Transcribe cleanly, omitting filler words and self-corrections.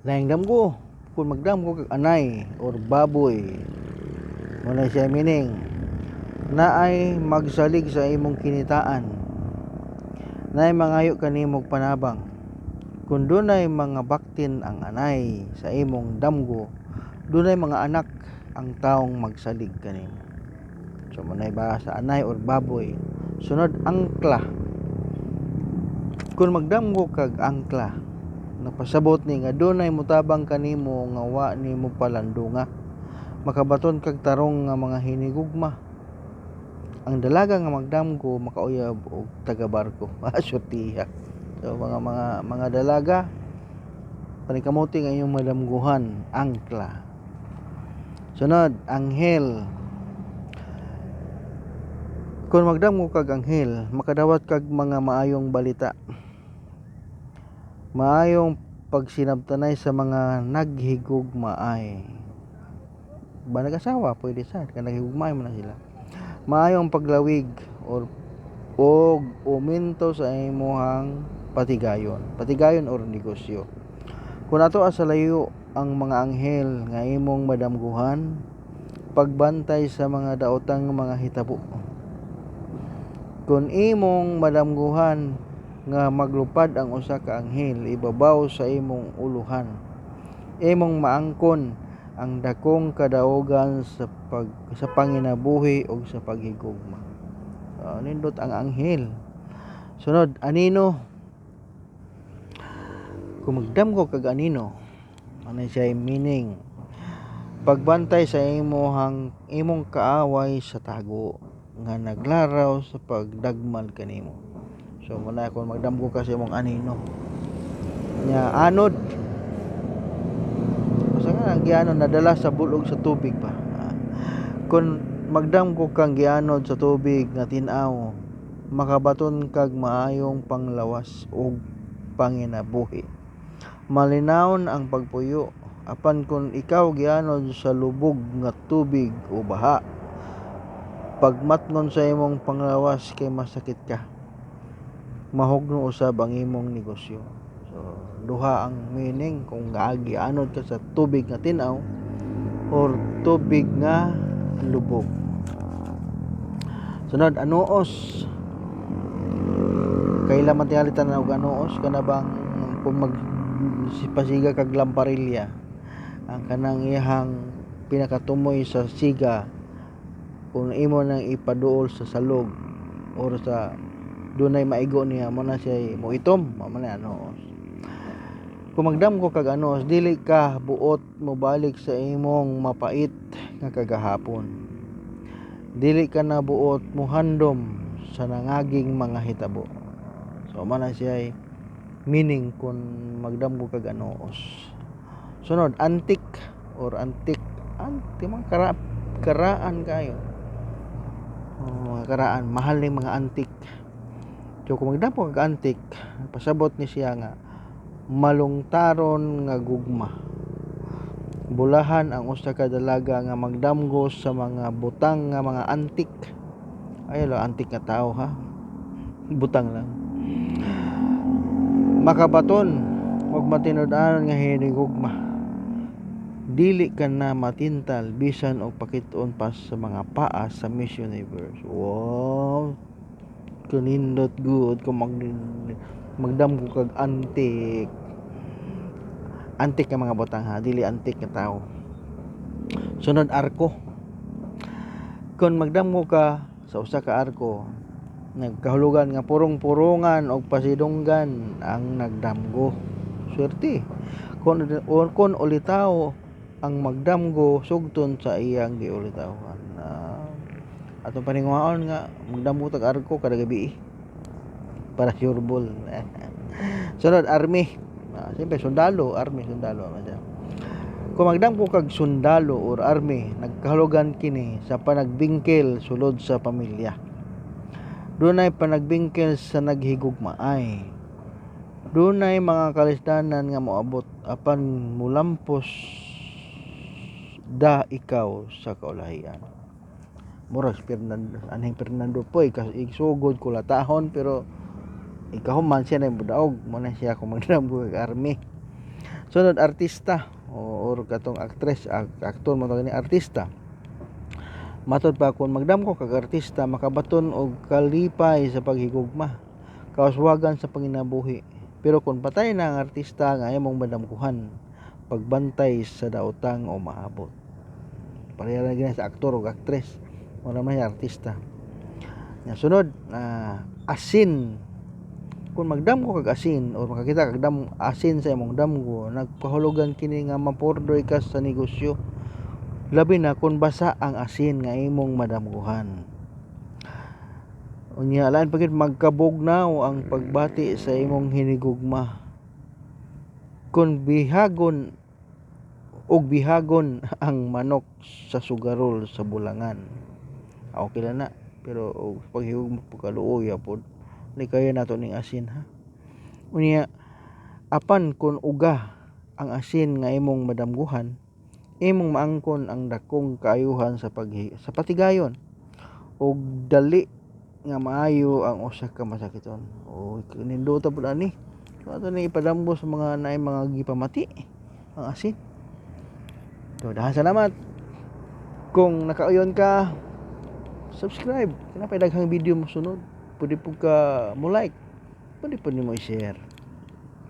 Laing damgo, kung magdamgo kag anay or baboy, muna siya meaning naay magsalig sa imong kinitaan, naay mangayo kanimong panabang. Kung dunay mga baktin ang anay sa imong damgo, dunay mga anak ang taong magsalig kanimo. So manay ba sa anay or baboy. Sunod, angkla. Kung magdamgo kag angkla, napasabot ni nga dunay mutabang kanimo nga wa nimo palandunga, makabaton kag tarong nga mga hinigugma. Ang dalaga nga magdamgo makauyab og taga-barko. Sortiha. So mga dalaga panikamuti nga inyong madamguhan, angkla. Sunod, anghel. Kung magdamgo kag anghel, makadawat kag mga maayong balita. Maayong pagsinabtanay sa mga naghigugmaay. Ba nag-asawa, pwede sa naghigugmaay mo na sila. Maayong paglawig og uminto sa imuhang patigayon or negosyo. Kung ato sa layo ang mga anghel nga imong madamguhan, pagbantay sa mga daotang mga hitabo. Kung imong madamguhan nga maglupad ang usa ka anghel ibabaw sa imong uluhan, imong maangkon ang dakong kadaugan sa panginabuhi o sa paghigugma. Nindot ang anghel. Sunod, anino. Kung magdamgo kag anino, ano siya meaning? Pagbantay sa imong kaaway sa tago nga naglaraw sa pagdagmal kanimo. So muna kung magdamgo ka sa imong anino. Nya anod. Basta nga ang gianon nadala sa bulog sa tubig pa. Kung magdamgo kang gianod sa tubig nga tin-aw, makabaton kag maayong panglawas o panginabuhi. Malinawon ang pagpuyo, apan kung ikaw gianod sa lubog nga tubig o baha, pagmatnon sa imong panglawas kay masakit ka, mahugno usab ang imong negosyo. So duha ang meaning kung gianod ka sa tubig nga tin-aw or tubig nga lubog. Sunod, anuos. Kaila man tingali tanan og anuos kana bang kung magpasiga kag lamparilya, ang kanang iyang pinakatumoy sa siga kung imo nang ipaduol sa salog or sa dunay maigo niya mo na siya moitom, mo na anuos. Kung magdamgo kag anuos, dili ka buot mobalik sa imong mapait nga kagahapon. Dili ka na buot muhandom sa nangaging mga hitabo. So man siya meaning kung magdamgo kag anuos. Sunod, antik or antik mang karaan kayo. Mga karaan, mahal ning mga antik. So kung magdamgo kag antik, pasabot ni siya nga malungtaron nga gugma. Bulahan ang usa ka dalaga nga magdamgo sa mga butang nga mga antik. Ay antik nga tao ha. Butang lang. Makabaton og matinud-anon nga hinigugma. Dili ka na matintal bisan og pakit-on pa sa mga paa sa Miss Universe. Wow. Kanindot good kung magdamgo kag antik. Antik nga mga butang ha, dili antik nga tao. Sunod, arko. Kung magdamgo ka sa usa ka arko, nagkahulugan nga purong-purongan o pasidunggan ang nagdamgo. Swerte. Kung ulitaw ang magdamgo sugton sa iyang giulitawhan. Atong paninguhaon nga magdamgo tag arko kada gabi para sureball. Sunod, army. Siyempre sundalo, army, sundalo. Kung magdamgo kag sundalo or army, nagkahulugan kini sa panagbingkil sulod sa pamilya. Dunay panagbingkil sa naghigugmaay. Dunay mga kalisdanan nga moabot apan mulampos da ikaw sa kaulahian. Murag anhing Fernando po igsugod ko latahon pero ikaw man siya na budaog mo na siya kung magdamgo kag army. Sunod artista or katong actress, aktor mo to ni artista. Matod pa kung magdamko kag artista makabaton og kalipay sa paghigugma, kauswagan sa panginabuhi. Pero kung patay na ang artista nga imong madamkuhan, pagbantay sa daotang o maabot. Pareha na gina sa aktor o actress, mo naman artista. Nga sunod, asin. Kung magdamgo kag asin o makakita kag asin sa imong damgo, nagpahulugan kini nga mapurdoy ka sa negosyo. Labi na kung basa ang asin nga imong madamguhan. Unya lain pagid magkabugnaw ang pagbati sa imong hinigugma. Kung bihagon ang manok sa sugarol sa bulangan. Okay lang na, pero paghigugma pagkaluoy pod ni kaya nato ning asin ha. Unya apan kung uga ang asin nga imong madamguhan, imong maangkon ang dakong kaayuhan sa patigayon ug dali nga maayo ang usa ka masakiton. O nindota pud ani. Ato ni ipadambo sa mga naay mga gipamati ang asin. So, dahan salamat. Kung nakauyon ka, subscribe. Kinapay daghang video mo sunod. Pwede po ka mo like. Pwede po nimo i-share.